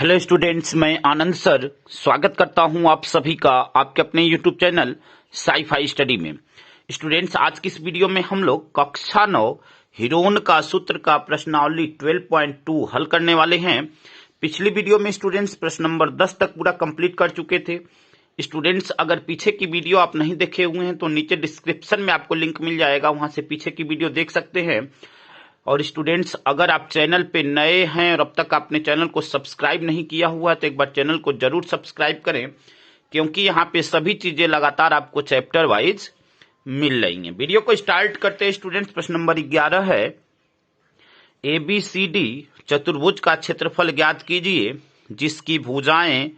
Hello students, मैं आनंद sir स्वागत करता हूं आप सभी का आपके अपने YouTube channel sci fi study में। स्टूडेंट्स, आज की इस वीडियो में हम लोग कक्षा 9 हीरोन का सूत्र का प्रश्नावली 12.2 हल करने वाले हैं। पिछली वीडियो में स्टूडेंट्स प्रश्न नंबर 10 तक पूरा कंप्लीट कर चुके थे। स्टूडेंट्स, अगर पीछे की वीडियो आप नहीं देखे हुए हैं तो नीचे डिस्क्रिप्शन में आपको लिंक मिल जाएगा, वहां से पीछे की वीडियो देख सकते हैं। और स्टूडेंट्स, अगर आप चैनल पे नए हैं और अब तक आपने चैनल को सब्सक्राइब नहीं किया हुआ है तो एक बार चैनल को जरूर सब्सक्राइब करें, क्योंकि यहाँ पे सभी चीजें लगातार आपको चैप्टर वाइज मिल रही हैं। वीडियो को स्टार्ट करते हैं स्टूडेंट्स। प्रश्न नंबर 11 है, ABCD चतुर्भुज का क्षेत्रफल ज्ञात कीजिए जिसकी भुजाएं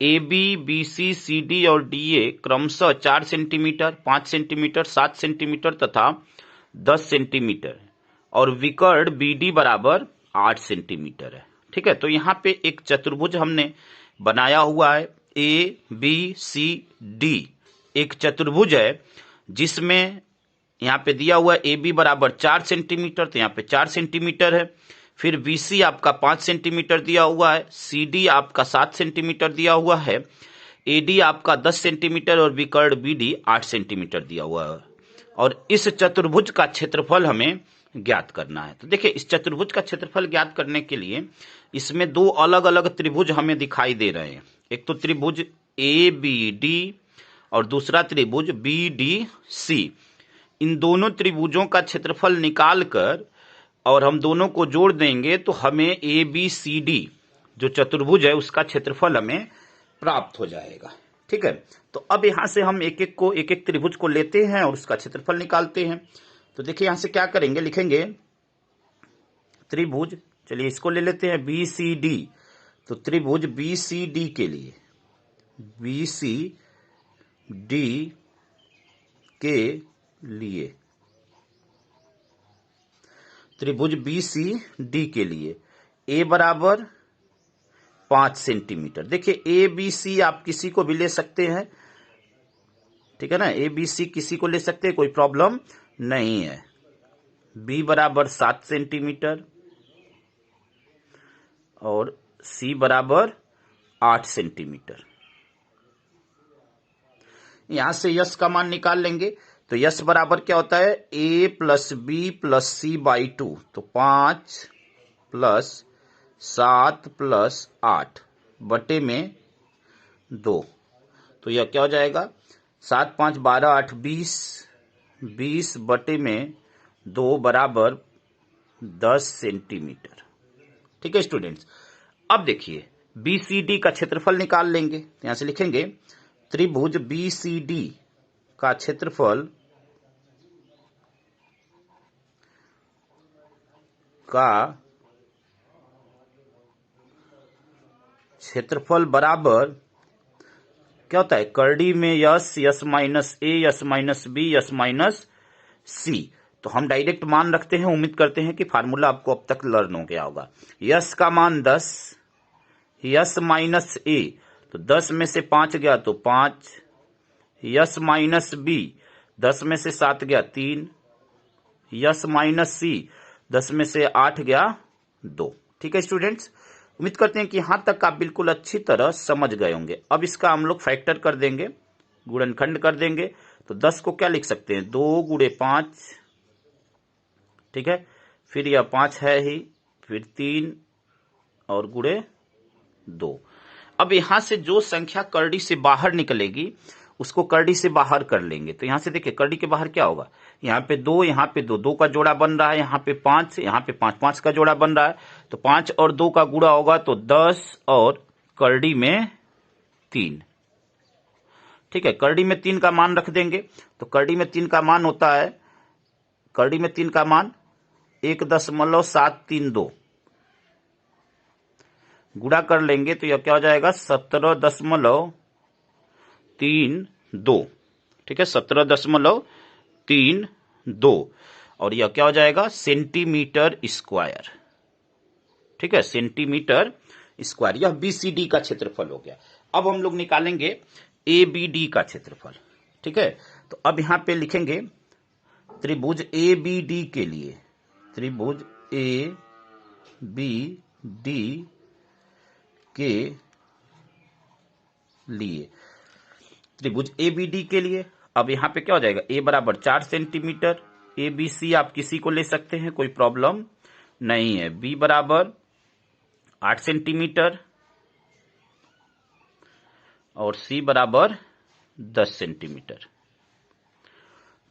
AB, BC, CD और DA क्रमशः 4 सेंटीमीटर, 5 सेंटीमीटर, 7 सेंटीमीटर तथा 10 सेंटीमीटर और विकर्ण BD बराबर 8 सेंटीमीटर है। ठीक है, तो यहाँ पे एक चतुर्भुज हमने बनाया हुआ है ABCD। एक चतुर्भुज है जिसमें यहाँ पे दिया हुआ है AB बराबर 4 सेंटीमीटर, तो यहाँ पे 4 सेंटीमीटर है। फिर BC आपका 5 सेंटीमीटर दिया हुआ है, CD आपका 7 सेंटीमीटर दिया हुआ है, AD आपका 10 सेंटीमीटर और विकर्ण BD 8 सेंटीमीटर दिया हुआ है। और इस चतुर्भुज का क्षेत्रफल हमें ज्ञात करना है। तो देखिए, इस चतुर्भुज का क्षेत्रफल ज्ञात करने के लिए इसमें दो अलग अलग त्रिभुज हमें दिखाई दे रहे हैं। एक तो त्रिभुज ABD और दूसरा त्रिभुज BDC। इन दोनों त्रिभुजों का क्षेत्रफल निकालकर और हम दोनों को जोड़ देंगे तो हमें ABCD जो चतुर्भुज है उसका क्षेत्रफल हमें प्राप्त हो जाएगा। ठीक है, तो अब यहां से हम एक एक त्रिभुज को लेते हैं और उसका क्षेत्रफल निकालते हैं। तो देखिए, यहां से क्या करेंगे, लिखेंगे त्रिभुज, चलिए इसको ले लेते हैं BCD। तो त्रिभुज BCD के लिए त्रिभुज BCD के लिए A बराबर 5 सेंटीमीटर। देखिए, ABC आप किसी को भी ले सकते हैं, ठीक है ना, ABC किसी को ले सकते हैं, कोई प्रॉब्लम नहीं है। B बराबर 7 सेंटीमीटर और C बराबर 8 सेंटीमीटर। यहां से यश का मान निकाल लेंगे तो यश बराबर क्या होता है, A plus B plus C by 2। तो 5 प्लस 7 प्लस 8 बटे में 2। तो यह क्या हो जाएगा, 7 5 12 8 20, 20 बटे में 2 बराबर 10 सेंटीमीटर। ठीक है स्टूडेंट्स, अब देखिए BCD का क्षेत्रफल निकाल लेंगे। तो यहां से लिखेंगे त्रिभुज BCD का क्षेत्रफल बराबर क्या होता है, करड़ी में S minus A, yes minus B, yes minus C। तो हम डायरेक्ट मान रखते हैं, उम्मीद करते हैं कि फार्मूला आपको अब तक लर्न हो गया होगा। यस का मान 10, यस माइनस A, तो 10 में से 5 गया तो 5, यस माइनस B 10 में से 7 गया 3, यस माइनस C 10 में से 8 गया 2। ठीक है स्टूडेंट्स, उम्मीद करते हैं कि यहां तक आप बिल्कुल अच्छी तरह समझ गए होंगे। अब इसका हम लोग फैक्टर कर देंगे, गुणनखंड कर देंगे। तो 10 को क्या लिख सकते हैं, 2 गुणे 5, ठीक है, फिर यह 5 है ही, फिर 3 और गुणे 2। अब यहां से जो संख्या करड़ी से बाहर निकलेगी उसको करड़ी से बाहर कर लेंगे। तो यहां से देखिए, करड़ी के बाहर क्या होगा, यहाँ पे 2, यहाँ पे 2, 2 का जोड़ा बन रहा है, यहाँ पे 5, यहाँ पे 5, 5 का जोड़ा बन रहा है। तो 5 और 2 का गुणा होगा तो 10 और करड़ी में 3। ठीक है, करड़ी में 3 का मान रख देंगे। तो करड़ी में 3 का मान होता है, करड़ी में 3 का मान 1.732। गुणा कर लेंगे तो यह क्या हो जाएगा, 17.32। ठीक है, 17.32 और यह क्या हो जाएगा, सेंटीमीटर स्क्वायर। ठीक है, सेंटीमीटर स्क्वायर। यह BCD का क्षेत्रफल हो गया। अब हम लोग निकालेंगे ABD का क्षेत्रफल। ठीक है, तो अब यहां पे लिखेंगे त्रिभुज ABD के लिए, त्रिभुज ABD के लिए, त्रिभुज एबीडी के लिए। अब यहां पे क्या हो जाएगा, ए बराबर 4 सेंटीमीटर, ए बी सी आप किसी को ले सकते हैं, कोई प्रॉब्लम नहीं है। बी बराबर 8 सेंटीमीटर और सी बराबर 10 सेंटीमीटर।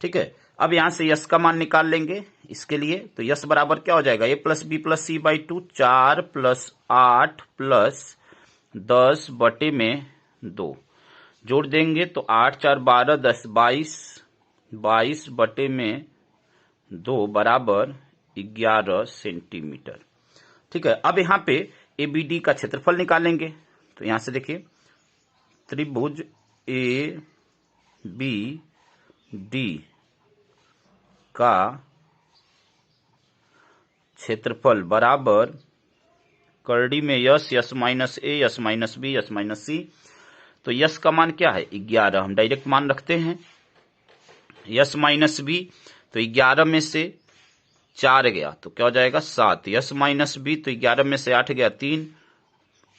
ठीक है, अब यहां से यस का मान निकाल लेंगे इसके लिए। तो यस बराबर क्या हो जाएगा, A plus B plus C by 2, 4 plus 8 plus 10 बटे में 2, जोड़ देंगे तो 8 4 12 10 22, 22 बटे में 2 बराबर 11 सेंटीमीटर। ठीक है, अब यहां पे एबीडी का क्षेत्रफल निकालेंगे। तो यहां से देखिए, त्रिभुज ए बी डी का क्षेत्रफल बराबर करड़ी में S, S minus A, S minus B, S minus C. तो यस का मान क्या है, 11, हम डायरेक्ट मान रखते हैं। यस माइनस बी, तो 11 में से 4 गया तो क्या हो जाएगा 7। यस माइनस बी, तो 11 में से 8 गया 3।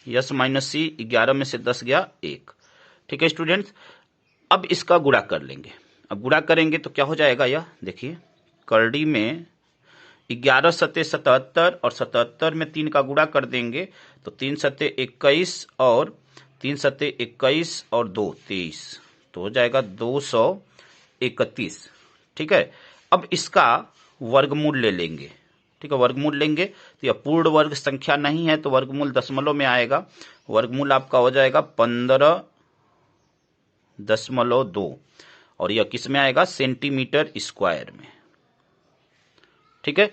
यस माइनस सी, 11 में से 10 गया 1। ठीक है स्टूडेंट्स, अब इसका गुणा कर लेंगे। अब गुणा करेंगे तो क्या हो जाएगा, यह देखिए, करड़ी में 11 सत्ते 77 और 77 में 3 का गुणा कर देंगे तो 3 सत्ते 21 और 3 सत्ते 21 और 2 23, तो हो जाएगा 231। ठीक है, अब इसका वर्गमूल ले लेंगे। ठीक है, वर्गमूल लेंगे तो यह पूर्ण वर्ग संख्या नहीं है तो वर्गमूल दशमलव में आएगा। वर्गमूल आपका हो जाएगा 15.2 और यह किस में आएगा, सेंटीमीटर स्क्वायर में। ठीक है,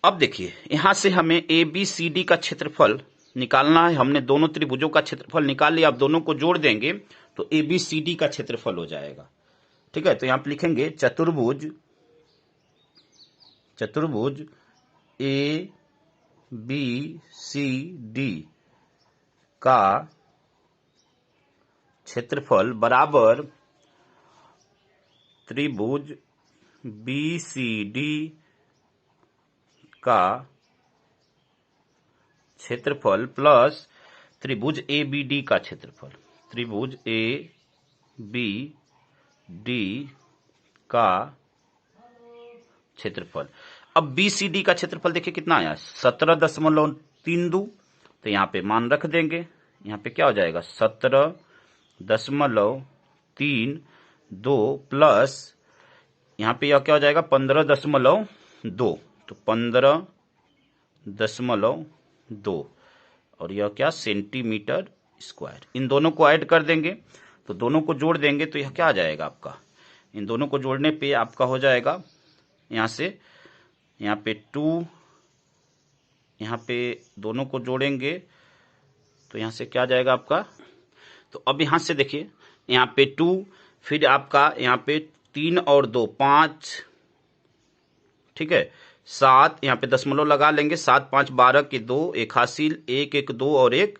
अब देखिए यहां से हमें ए बी सी डी का क्षेत्रफल निकालना है। हमने दोनों त्रिभुजों का क्षेत्रफल निकाल लिया। अब दोनों को जोड़ देंगे तो ए बी सी डी का क्षेत्रफल हो जाएगा। ठीक है, तो यहां पर लिखेंगे चतुर्भुज ए बी सी डी का क्षेत्रफल बराबर त्रिभुज बी सी डी का क्षेत्रफल प्लस त्रिभुज ए बी डी का क्षेत्रफल, त्रिभुज ए बी डी का क्षेत्रफल। अब बी सी डी का क्षेत्रफल देखिए कितना आया, 17.32। तो यहां पे मान रख देंगे, यहां पे क्या हो जाएगा 17.32 प्लस यहां पे यह क्या हो जाएगा 15.2, तो 15.2 और यह क्या सेंटीमीटर स्क्वायर। इन दोनों को ऐड कर देंगे तो दोनों को जोड़ देंगे तो यह क्या आ जाएगा आपका, इन दोनों को जोड़ने पे आपका हो जाएगा यहां से, यहां पे 2, यहां पे दोनों को जोड़ेंगे तो यहां से क्या आ जाएगा आपका। तो अब यहां से देखिए, यहां पे 2, फिर आपका यहां पे 3 और 2 5, ठीक है 7, यहां पे दशमलव लगा लेंगे, 7 5 12 के 2, 1 हासिल, 1 1 2 और 1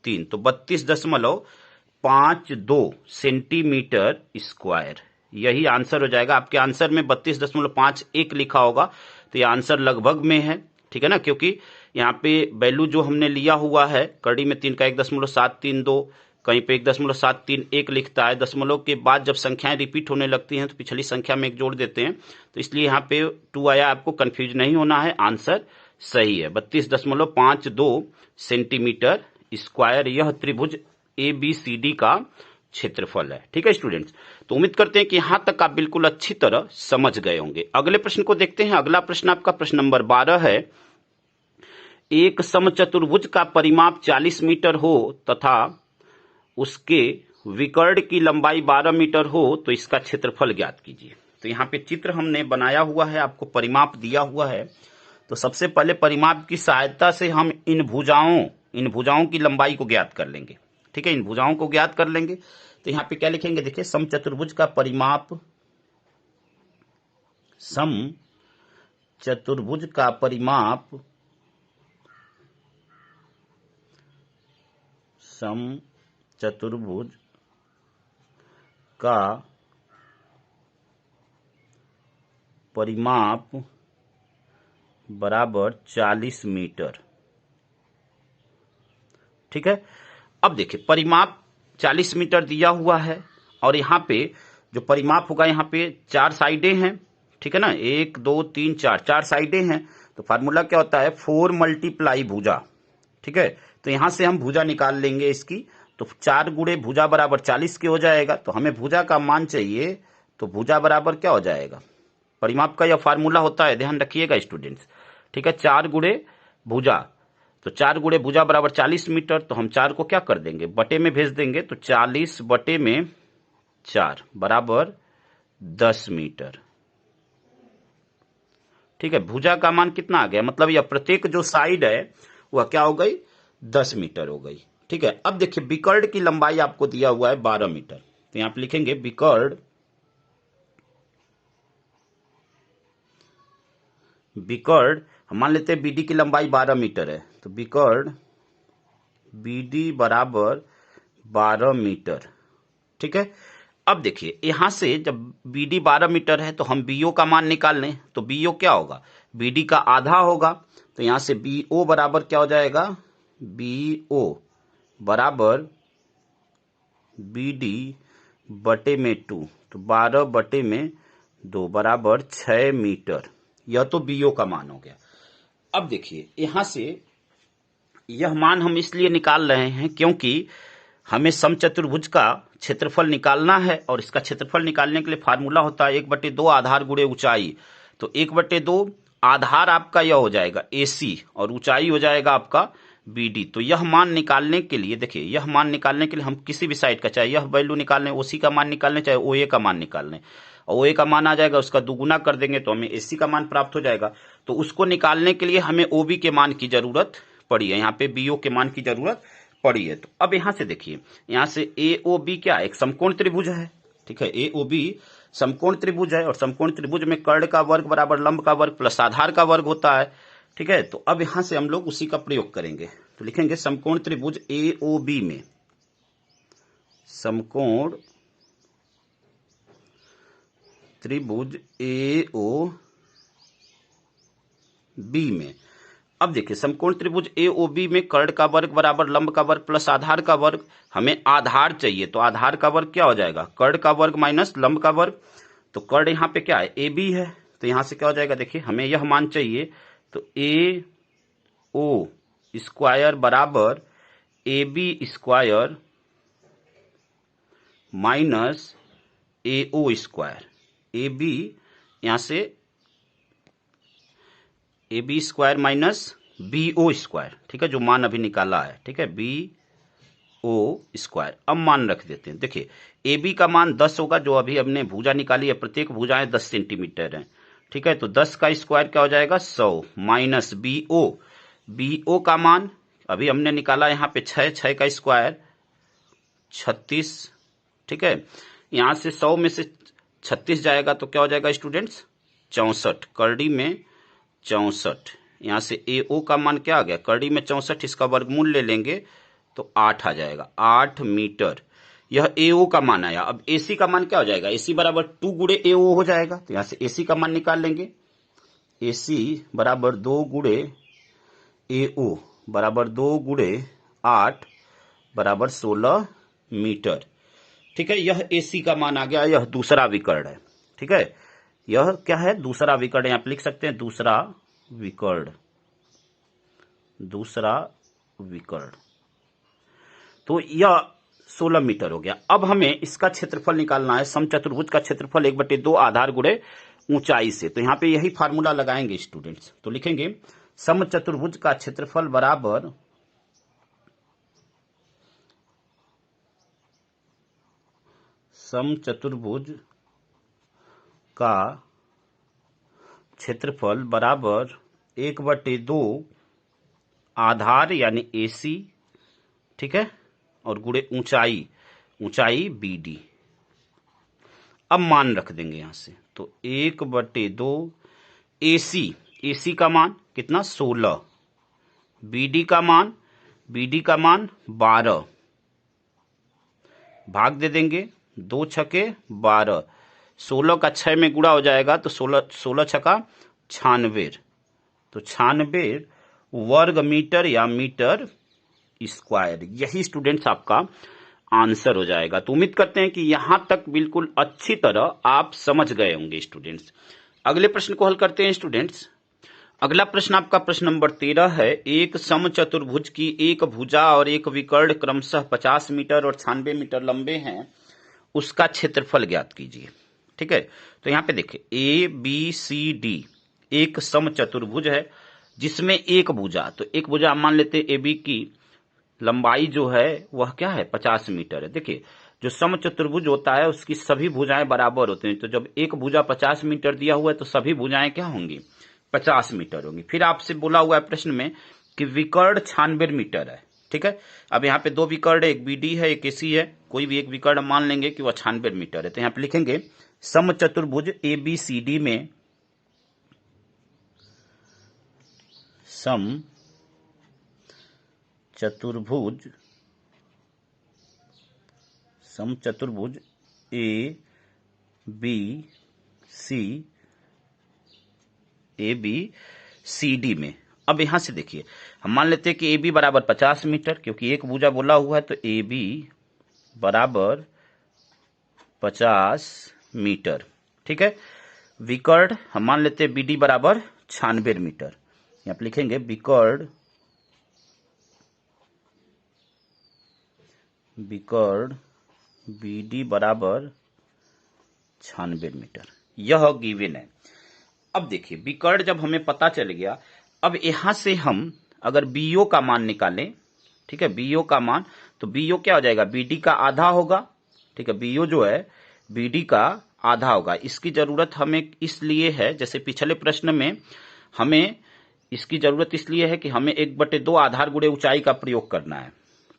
3, तो 32.52 सेंटीमीटर स्क्वायर। यही आंसर हो जाएगा। आपके आंसर में 32.51 लिखा होगा तो यह आंसर लगभग में है। ठीक है ना, क्योंकि यहाँ पे वैल्यू जो हमने लिया हुआ है कड़ी में 3 का 1.732, कहीं पे 1.731 लिखता है। दशमलव के बाद जब संख्याएं रिपीट होने लगती हैं तो पिछली संख्या में एक जोड़ देते हैं, तो इसलिए यहाँ पे 2 आया। आपको कंफ्यूज नहीं होना है, आंसर सही है 32.52 सेंटीमीटर स्क्वायर। यह त्रिभुज ए बी सी डी का क्षेत्रफल है। ठीक है स्टूडेंट्स, तो उम्मीद करते हैं कि यहां तक आप बिल्कुल अच्छी तरह समझ गए होंगे। अगले प्रश्न को देखते हैं। अगला प्रश्न आपका प्रश्न नंबर 12 है। एक समचतुर्भुज का परिमाप 40 मीटर हो तथा उसके विकर्ण की लंबाई 12 मीटर हो तो इसका क्षेत्रफल ज्ञात कीजिए। तो यहाँ पे चित्र हमने बनाया हुआ है, आपको परिमाप दिया हुआ है। तो सबसे पहले परिमाप की सहायता से हम इन भुजाओं की लंबाई को ज्ञात कर लेंगे। ठीक है, इन भुजाओं को ज्ञात कर लेंगे। तो यहाँ पे क्या लिखेंगे, देखिए समचतुर्भुज का परिमाप, समचतुर्भुज का परिमाप, समचतुर्भुज का परिमाप बराबर 40 मीटर। ठीक है। अब देखिए परिमाप 40 मीटर दिया हुआ है और यहाँ पे जो परिमाप होगा यहाँ पे 4 साइडें हैं, ठीक है ना, 1 2 3 4 साइडें हैं। तो फार्मूला क्या होता है 4 मल्टीप्लाई भुजा, ठीक है। तो यहां से हम भुजा निकाल लेंगे इसकी, तो 4 गुणे भुजा बराबर 40 के हो जाएगा। तो हमें भुजा का मान चाहिए, तो भुजा बराबर क्या हो जाएगा, परिमाप का यह फार्मूला होता है, ध्यान रखिएगा स्टूडेंट्स, ठीक है। 4 गुणे भुजा, तो 4 गुणे भुजा बराबर 40 मीटर। तो हम 4 को क्या कर देंगे, बटे में भेज देंगे, तो 40 बटे में 4 बराबर 10 मीटर, ठीक है। भुजा का मान कितना आ गया, मतलब यह प्रत्येक जो साइड है वह क्या हो गई 10 मीटर हो गई, ठीक है। अब देखिए विकर्ण की लंबाई आपको दिया हुआ है 12 मीटर, तो यहां पे लिखेंगे विकर्ण, विकर्ण हम मान लेते हैं बीडी की लंबाई 12 मीटर है, तो विकर्ण बीडी बराबर 12 मीटर, ठीक है। अब देखिए यहां से जब बीडी 12 मीटर है तो हम बीओ का मान निकाल लें, तो बीओ क्या होगा, बीडी का आधा होगा। तो यहां से बीओ बराबर क्या हो जाएगा, बीओ बराबर बीडी बटे में 2, तो 12 बटे में 2 बराबर 6 मीटर। यह तो बीओ का मान हो गया। अब देखिए यहां से यह मान हम इसलिए निकाल रहे हैं क्योंकि हमें समचतुर्भुज का क्षेत्रफल निकालना है, और इसका क्षेत्रफल निकालने के लिए फार्मूला होता है 1/2 आधार गुणे ऊंचाई। तो 1/2 आधार आपका यह हो जाएगा AC और ऊंचाई हो जाएगा आपका BD। तो यह मान निकालने के लिए देखिए, यह मान निकालने के लिए हम किसी भी साइड का, चाहे यह वैल्यू निकालने, OC का मान निकालने, चाहे OA का मान निकालने, और OA का मान आ जाएगा, उसका दुगुना कर देंगे तो हमें AC का मान प्राप्त हो जाएगा। तो उसको निकालने के लिए हमें OB के मान की जरूरत पड़ी है, यहाँ पे BO के मान की जरूरत पड़ी है। तो अब यहां से देखिए, यहां से AOB क्या है, एक समकोण त्रिभुज है, ठीक है। AOB समकोण त्रिभुज है, और समकोण त्रिभुज में कर्ण का वर्ग बराबर लंब का वर्ग प्लस आधार का वर्ग होता है, ठीक है। तो अब यहां से हम लोग उसी का प्रयोग करेंगे, तो लिखेंगे समकोण त्रिभुज AOB में, समकोण त्रिभुज AOB में। अब देखिए समकोण त्रिभुज AOB में कर्ण का वर्ग बराबर लंब का वर्ग प्लस आधार का वर्ग, हमें आधार चाहिए, तो आधार का वर्ग क्या हो जाएगा, कर्ण का वर्ग माइनस लंब का वर्ग। तो कर्ण यहाँ पे क्या है AB है, तो यहां से क्या हो जाएगा, देखिए हमें यह मान चाहिए, तो AO स्क्वायर बराबर AB square minus AO square. AB यहां से AB square minus BO square, ठीक है, जो मान अभी निकाला है, ठीक है, BO स्क्वायर। अब मान रख देते हैं, देखिए AB का मान 10 होगा, जो अभी हमने भुजा निकाली है, प्रत्येक भुजाएं 10 सेंटीमीटर है, ठीक है। तो 10 का स्क्वायर क्या हो जाएगा 100 माइनस BO का मान अभी हमने निकाला यहाँ पे 6 का स्क्वायर 36, ठीक है। यहां से 100 में से 36 जाएगा तो क्या हो जाएगा स्टूडेंट्स 64, करड़ी में 64। यहां से AO का मान क्या आ गया, करड़ी में 64, इसका वर्गमूल ले लेंगे तो 8 आ जाएगा, 8 मीटर। यह AO का मान आया। अब AC का मान क्या हो जाएगा, AC बराबर 2 गुणे AO हो जाएगा, तो यहां से AC का मान निकाल लेंगे, AC बराबर 2 गुणे AO बराबर 2 गुणे 8 बराबर 16 मीटर, ठीक है। यह AC का मान आ गया, यह दूसरा विकर्ण है, ठीक है। यह क्या है, दूसरा विकर्ण, यहां पे लिख सकते हैं दूसरा विकर्ण, दूसरा विकर्ण। तो यह 16 मीटर हो गया। अब हमें इसका क्षेत्रफल निकालना है, समचतुर्भुज का क्षेत्रफल 1/2 आधार गुणे ऊंचाई से। तो यहां पे यही फार्मूला लगाएंगे स्टूडेंट्स, तो लिखेंगे समचतुर्भुज का क्षेत्रफल बराबर समचतुर्भुज का क्षेत्रफल बराबर 1/2 आधार यानी AC, ठीक है, और गुणे ऊंचाई, ऊंचाई BD। अब मान रख देंगे यहां से, तो 1/2 AC का मान कितना 16, BD का मान 12, भाग दे देंगे, 2 छके 12, 16 का 6 में गुणा हो जाएगा तो 16 छका 96, तो 96 वर्ग मीटर या मीटर स्क्वायर। यही स्टूडेंट्स आपका आंसर हो जाएगा। तो उम्मीद करते हैं कि यहां तक बिल्कुल अच्छी तरह आप समझ गए होंगे स्टूडेंट्स। अगले प्रश्न को हल करते हैं स्टूडेंट्स। अगला प्रश्न आपका प्रश्न नंबर 13 है। एक समचतुर्भुज की एक भुजा और एक विकर्ण क्रमशः 50 मीटर और 96 मीटर लंबे हैं, उसका क्षेत्रफल ज्ञात कीजिए। ठीक है, तो यहां पे देखिए ए बी सी डी एक समचतुर्भुज है जिसमें एक भुजा, तो एक भुजा हम मान लेते हैं ए बी की लंबाई जो है वह क्या है 50 मीटर है। देखिए जो समचतुर्भुज होता है उसकी सभी भुजाएं बराबर होते हैं, तो जब एक भुजा 50 मीटर दिया हुआ है तो सभी भुजाएं क्या होंगी 50 मीटर होंगी। फिर आपसे बोला हुआ है प्रश्न में कि विकर्ण 96 मीटर है। ठीक है, अब यहाँ पे दो विकर्ण है, एक बीडी है एक एसी है, कोई भी एक विकर्ण मान लेंगे कि वह 96 मीटर है। तो यहाँ पे लिखेंगे समचतुर्भुज ए बी सी डी में समचतुर्भुज ए बी सी डी में, अब यहां से देखिए हम मान लेते हैं कि ए बी बराबर 50 मीटर, क्योंकि एक भुजा बोला हुआ है तो ए बी बराबर 50 मीटर। ठीक है, विकर्ण हम मान लेते हैं बी डी बराबर 96 मीटर। यहां पे लिखेंगे विकर्ण बी डी बराबर 96 मीटर, यह गिवन है। अब देखिए विकर्ण जब हमें पता चल गया, अब यहां से हम अगर बीओ का मान निकालें, ठीक है, बीओ का मान, तो बीओ क्या हो जाएगा बीडी का आधा होगा। ठीक है, बीओ जो है बीडी का आधा होगा। इसकी जरूरत हमें इसलिए है, जैसे पिछले प्रश्न में हमें इसकी जरूरत इसलिए है कि हमें 1/2 आधार गुणे ऊंचाई का प्रयोग करना है।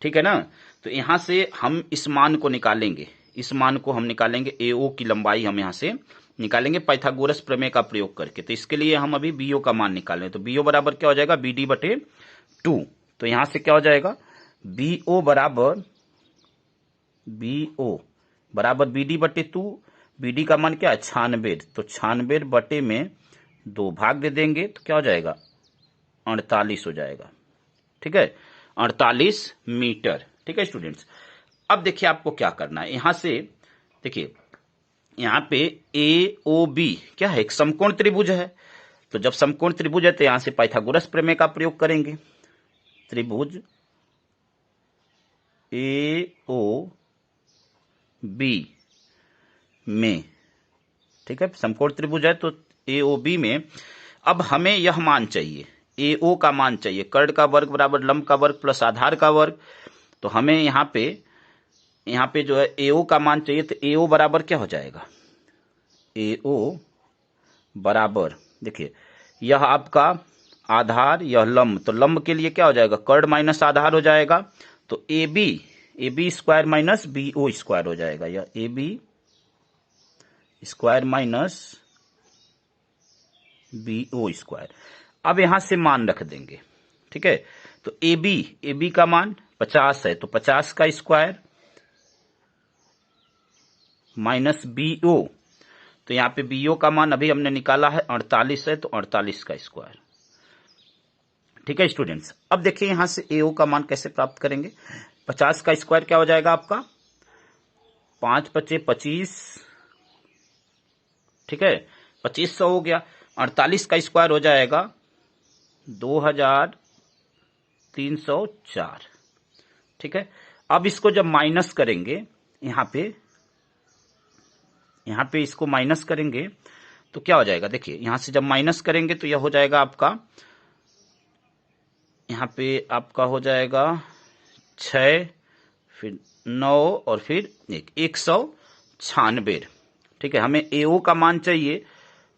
ठीक है ना, तो यहां से हम इस मान को निकालेंगे, इस मान को हम निकालेंगे, एओ की लंबाई हम यहां से निकालेंगे पाइथागोरस प्रमेय का प्रयोग करके। तो इसके लिए हम अभी बीओ का मान निकाल रहे हैं, तो बीओ बराबर क्या हो जाएगा बीडी बटे 2। तो यहां से क्या हो जाएगा बीओ बराबर बीडी बटे 2। बीडी का मान क्या है 96, तो 96 बटे में 2 भाग दे देंगे तो क्या हो जाएगा 48 हो जाएगा। ठीक है, 48 मीटर। ठीक है स्टूडेंट्स, अब देखिए आपको क्या करना है, यहां से देखिए यहां पे ए ओ बी क्या है एक समकोण त्रिभुज है, तो जब समकोण त्रिभुज है तो यहां से पाइथागोरस प्रमेय का प्रयोग करेंगे। त्रिभुज ए ओ बी में, ठीक है, समकोण त्रिभुज है तो ए ओ बी में अब हमें यह मान चाहिए, ए ओ का मान चाहिए, कर्ण का वर्ग बराबर लंब का वर्ग प्लस आधार का वर्ग। तो हमें यहां पे जो है एओ का मान चाहिए, तो एओ बराबर क्या हो जाएगा एओ बराबर, देखिए यह आपका आधार यह लंब, तो लंब के लिए क्या हो जाएगा कर्ण माइनस आधार हो जाएगा, तो A B square minus B O square हो जाएगा, यह A B square minus B O square. अब यहां से मान रख देंगे। ठीक है, तो ए बी का मान 50 है, तो 50 का स्क्वायर माइनस बीओ, तो यहां पे बीओ का मान अभी हमने निकाला है 48 है, तो 48 का स्क्वायर। ठीक है स्टूडेंट्स, अब देखिए यहां से एओ का मान कैसे प्राप्त करेंगे। 50 का स्क्वायर क्या हो जाएगा आपका 5 × 25, ठीक है 2500 हो गया। 48 का स्क्वायर हो जाएगा 2304। ठीक है, अब इसको जब माइनस करेंगे यहां पे इसको माइनस करेंगे तो क्या हो जाएगा, देखिए यहां से जब माइनस करेंगे तो यह हो जाएगा आपका, यहां पे आपका हो जाएगा 6 फिर 9 और फिर 196। ठीक है, हमें एओ का मान चाहिए,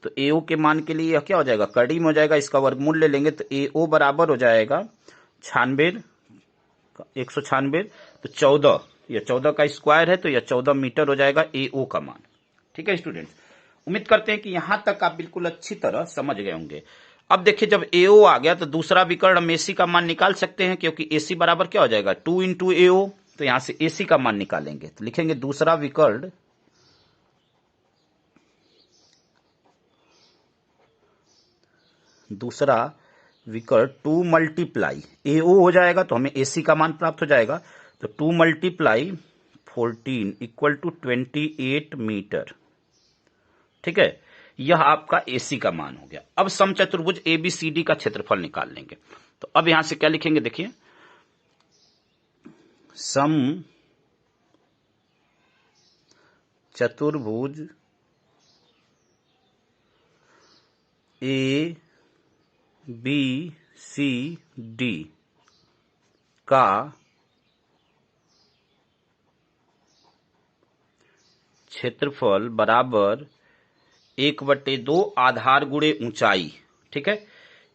तो एओ के मान के लिए यह क्या हो जाएगा कड़ी में हो जाएगा, इसका वर्गमूल ले लेंगे, तो एओ बराबर हो जाएगा 96 196, तो 14, यह 14 का स्क्वायर है, तो यह 14 मीटर हो जाएगा एओ का मान। ठीक है स्टूडेंट्स, उम्मीद करते हैं कि यहां तक आप बिल्कुल अच्छी तरह समझ गए होंगे। अब देखिए जब एओ आ गया तो दूसरा विकर्ण हम एसी का मान निकाल सकते हैं, क्योंकि एसी बराबर क्या हो जाएगा 2 × एओ, तो यहां से एसी का मान निकालेंगे, तो लिखेंगे दूसरा विकर्ण 2 मल्टीप्लाई AO हो जाएगा तो हमें AC का मान प्राप्त हो जाएगा। तो 2 मल्टीप्लाई 14 इक्वल टू 28 मीटर। ठीक है, यह आपका AC का मान हो गया। अब समचतुर्भुज ABCD का क्षेत्रफल निकाल लेंगे। तो अब यहां से क्या लिखेंगे, देखिए सम चतुर्भुज ABCD का क्षेत्रफल बराबर 1/2 आधार गुणे ऊंचाई। ठीक है,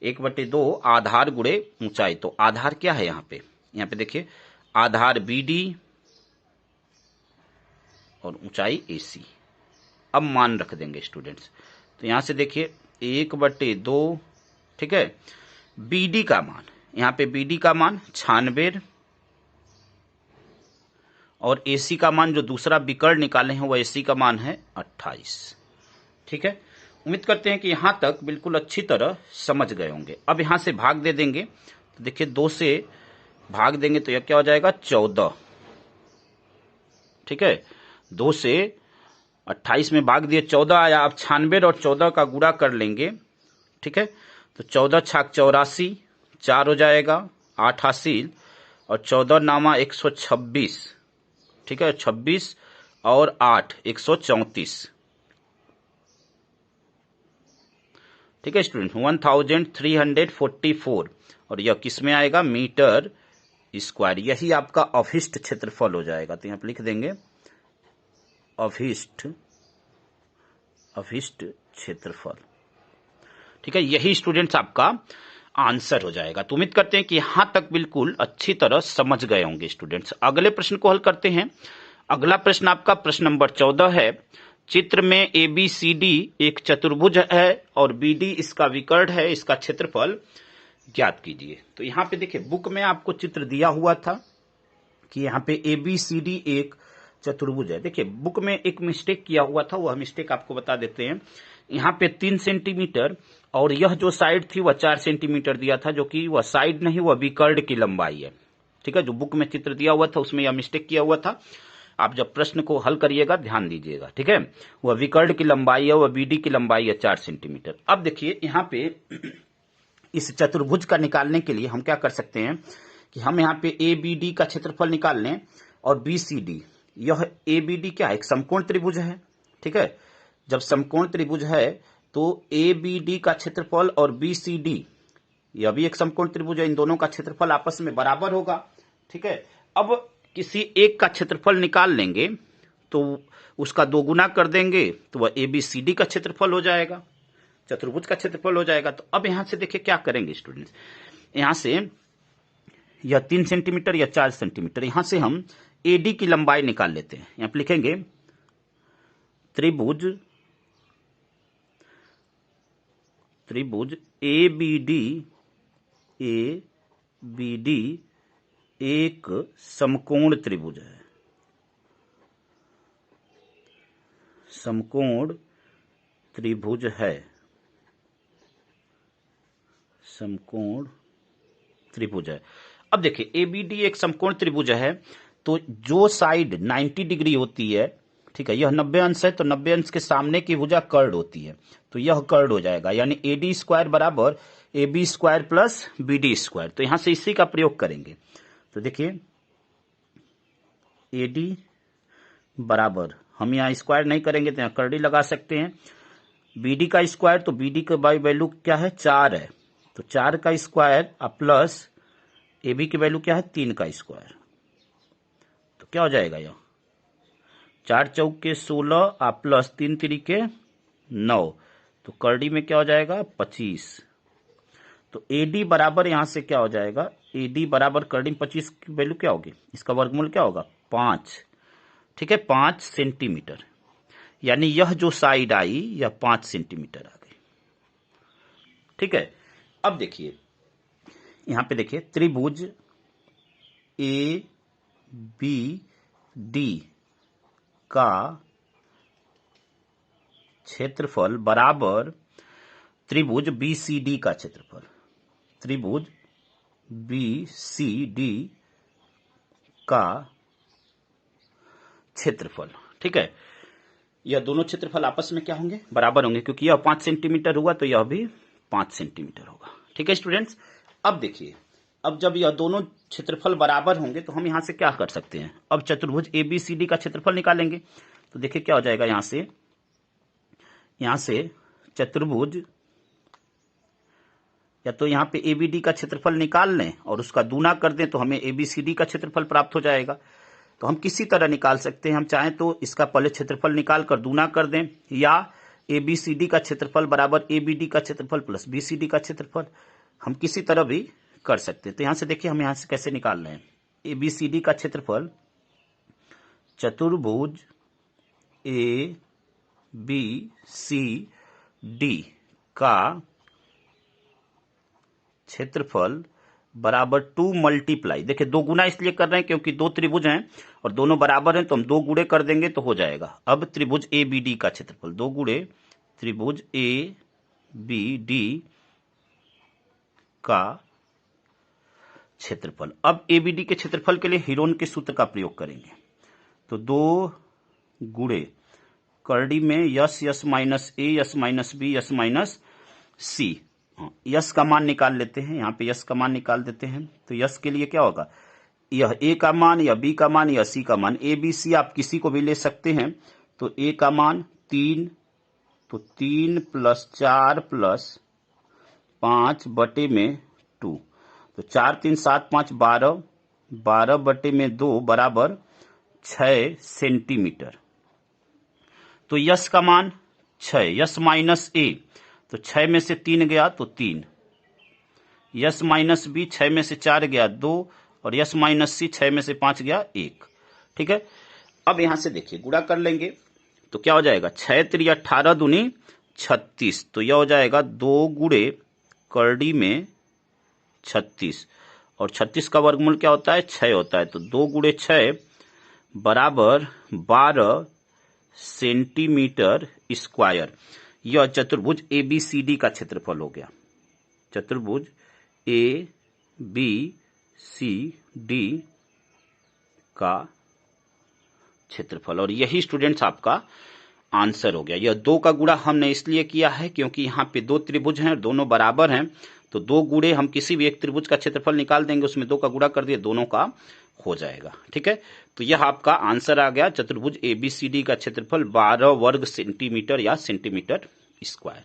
1/2 आधार गुणे ऊंचाई। तो आधार क्या है यहाँ पे देखिए आधार BD और ऊंचाई AC। अब मान रख देंगे स्टूडेंट्स। तो यहां से देखिए 1/2, ठीक है, BD का मान, यहाँ पे BD का मान 96 और AC का मान जो दूसरा विकर्ण निकाले हैं वो AC का मान है 28। ठीक है, उम्मीद करते हैं कि यहां तक बिल्कुल अच्छी तरह समझ गए होंगे। अब यहां से भाग दे देंगे। तो देखिए 2 से भाग देंगे तो यह क्या हो जाएगा 14। ठीक है, 2 से 28 में भाग दिए 14 आया। अब 96 और 14 का गुणा कर लेंगे। ठीक है, तो 14 छाक 84, 4 हो जाएगा 8 हासिल और 14 नामा 126। ठीक है, 26 और 8 134। ठीक है स्टूडेंट, 1344 और यह किस में आएगा मीटर स्क्वायर। यही आपका अभिष्ट क्षेत्रफल हो जाएगा। तो यहां पर लिख देंगे अभिष्ट क्षेत्रफल। ठीक है, यही स्टूडेंट्स आपका आंसर हो जाएगा। तो उम्मीद करते हैं कि यहां तक बिल्कुल अच्छी तरह समझ गए होंगे स्टूडेंट्स। अगले प्रश्न को हल करते हैं। अगला प्रश्न आपका प्रश्न नंबर 14 है। चित्र में ABCD एक चतुर्भुज है और BD इसका विकर्ण है, इसका क्षेत्रफल ज्ञात कीजिए। तो यहां पे देखिए बुक में आपको चित्र दिया हुआ था कि यहाँ पे ABCD एक चतुर्भुज है। देखिए बुक में एक मिस्टेक किया हुआ था, वह मिस्टेक आपको बता देते हैं। यहाँ पे 3 सेंटीमीटर और यह जो साइड थी वह 4 सेंटीमीटर दिया था, जो कि वह साइड नहीं वह विकर्ण की लंबाई है। ठीक है, जो बुक में चित्र दिया हुआ था उसमें यह मिस्टेक किया हुआ था। आप जब प्रश्न को हल करिएगा ध्यान दीजिएगा। ठीक है, वह विकर्ण की लंबाई है, वह BD की लंबाई है 4 सेंटीमीटर। अब देखिए यहाँ पे इस चतुर्भुज का निकालने के लिए हम क्या कर सकते हैं कि हम यहाँ पे ABD का क्षेत्रफल निकाल लें और BCD। यह ABD क्या है, एक समकोण त्रिभुज है। ठीक है, जब समकोण त्रिभुज है तो ABD का क्षेत्रफल और BCD यह भी एक समकोण त्रिभुज है, इन दोनों का क्षेत्रफल आपस में बराबर होगा। ठीक है, अब किसी एक का क्षेत्रफल निकाल लेंगे तो उसका 2 गुना कर देंगे तो वह ABCD का क्षेत्रफल हो जाएगा, चतुर्भुज का क्षेत्रफल हो जाएगा। तो अब यहां से देखिए क्या करेंगे स्टूडेंट्स, यहां से यह 3 सेंटीमीटर या 4 सेंटीमीटर, यहां से हम AD की लंबाई निकाल लेते हैं। यहां पर लिखेंगे त्रिभुज ABD एक समकोण त्रिभुज है। समकोण त्रिभुज है, समकोण त्रिभुज है। अब देखिए ABD एक समकोण त्रिभुज है तो जो साइड 90 डिग्री होती है, ठीक है, यह 90 अंश है तो 90 अंश के सामने की भुजा कर्ड होती है, तो यह कर्ड हो जाएगा, यानी AD स्क्वायर बराबर AB square plus BD square. तो यहां से इसी का प्रयोग करेंगे। तो देखिए AD बराबर, हम यहां स्क्वायर नहीं करेंगे तो यहां कर्डी लगा सकते हैं, BD का स्क्वायर, तो BD का वैल्यू क्या है 4 है, तो 4 का स्क्वायर प्लस AB की वैल्यू क्या है 3 का स्क्वायर। तो क्या हो जाएगा यह 4 चौके 16 प्लस 3 तिरिके 9, तो कर्डी में क्या हो जाएगा 25। तो AD बराबर यहां से क्या हो जाएगा, AD बराबर कर्डी में 25 की वैल्यू क्या होगी, इसका वर्गमूल क्या होगा 5। ठीक है, 5 सेंटीमीटर, यानी यह जो साइड आई यह 5 सेंटीमीटर आ गई। ठीक है, अब देखिए यहां पे देखिए त्रिभुज ABD का क्षेत्रफल बराबर त्रिभुज BCD का क्षेत्रफल। त्रिभुज BCD का क्षेत्रफल। ठीक है, यह दोनों क्षेत्रफल आपस में क्या होंगे, बराबर होंगे, क्योंकि यह 5 सेंटीमीटर हुआ तो यह भी 5 सेंटीमीटर होगा। ठीक है स्टूडेंट्स, अब देखिए, अब जब यह दोनों क्षेत्रफल बराबर होंगे तो हम यहां से क्या कर सकते हैं, अब चतुर्भुज ABCD का क्षेत्रफल निकालेंगे। तो देखिए क्या हो जाएगा, यहां से चतुर्भुज, या तो यहां पे ABD का क्षेत्रफल निकाल लें और उसका दूना कर दें तो हमें ABCD का क्षेत्रफल प्राप्त हो जाएगा। तो हम किसी तरह निकाल सकते हैं, हम चाहें तो इसका पहले क्षेत्रफल निकाल कर दूना कर दें, या ABCD का क्षेत्रफल बराबर ABD का क्षेत्रफल प्लस BCD का क्षेत्रफल, हम किसी तरह भी कर सकते हैं। तो यहां से देखिए हम यहां से कैसे निकाल रहे हैं, ABCD का क्षेत्रफल चतुर्भुज ABCD का क्षेत्रफल बराबर 2 मल्टीप्लाई, देखिए 2 गुना इसलिए कर रहे हैं क्योंकि 2 त्रिभुज हैं और दोनों बराबर हैं, तो हम 2 गुणे कर देंगे तो हो जाएगा। अब त्रिभुज ABD का क्षेत्रफल 2 गुणे त्रिभुज ABD का क्षेत्रफल। अब ABD के क्षेत्रफल के लिए हीरोन के सूत्र का प्रयोग करेंगे, तो 2 गुणे करड़ी में S minus A, S minus B, S minus C, S का मान निकाल लेते हैं, यहाँ पे यस का मान निकाल देते हैं। तो यस के लिए क्या होगा, यह ए का मान या बी का मान या सी का मान, ए बी सी आप किसी को भी ले सकते हैं। तो ए का मान 3, तो 3 + 4 + 5 बटे में 2, तो 4 3 7 5 12, 12 बटे में 2 बराबर 6 सेंटीमीटर। तो यस का मान 6, यस माइनस ए, तो 6 में से 3 गया तो 3, यस माइनस बी 6 में से 4 गया 2, और यस माइनस सी 6 में से 5 गया 1। ठीक है, अब यहां से देखिए गुणा कर लेंगे तो क्या हो जाएगा, 6 3 18 दूनी 36, तो यह हो जाएगा 2 गुणे करड़ी में 36, और 36 का वर्गमूल क्या होता है, 6 होता है। तो 2 गुणे 6 बराबर 12 सेंटीमीटर स्क्वायर। यह चतुर्भुज ABCD का क्षेत्रफल हो गया, चतुर्भुज ABCD का क्षेत्रफल, और यही स्टूडेंट्स आपका आंसर हो गया। यह 2 का गुणा हमने इसलिए किया है क्योंकि यहाँ पे 2 त्रिभुज हैं, दोनों बराबर हैं, तो 2 गुणे हम किसी भी एक त्रिभुज का क्षेत्रफल निकाल देंगे, उसमें 2 का गुणा कर दिए, दोनों का हो जाएगा। ठीक है, तो यह आपका आंसर आ गया, चतुर्भुज ABCD का क्षेत्रफल 12 वर्ग सेंटीमीटर या सेंटीमीटर स्क्वायर।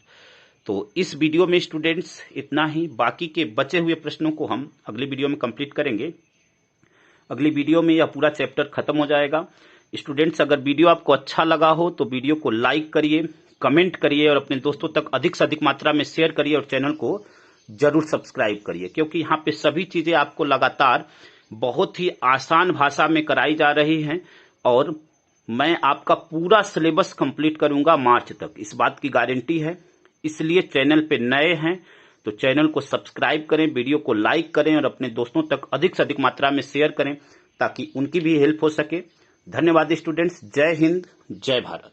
तो इस वीडियो में स्टूडेंट्स इतना ही, बाकी के बचे हुए प्रश्नों को हम अगली वीडियो में कंप्लीट करेंगे। अगली वीडियो में यह पूरा चैप्टर खत्म हो जाएगा। स्टूडेंट्स, अगर वीडियो आपको अच्छा लगा हो तो वीडियो को लाइक करिए, कमेंट करिए और अपने दोस्तों तक अधिक से अधिक मात्रा में शेयर करिए, और चैनल को जरूर सब्सक्राइब करिए, क्योंकि यहाँ पे सभी चीजें आपको लगातार बहुत ही आसान भाषा में कराई जा रही हैं, और मैं आपका पूरा सिलेबस कंप्लीट करूंगा मार्च तक, इस बात की गारंटी है। इसलिए चैनल पे नए हैं तो चैनल को सब्सक्राइब करें, वीडियो को लाइक करें और अपने दोस्तों तक अधिक से अधिक मात्रा में शेयर करें ताकि उनकी भी हेल्प हो सके। धन्यवाद स्टूडेंट्स, जय हिंद, जय भारत।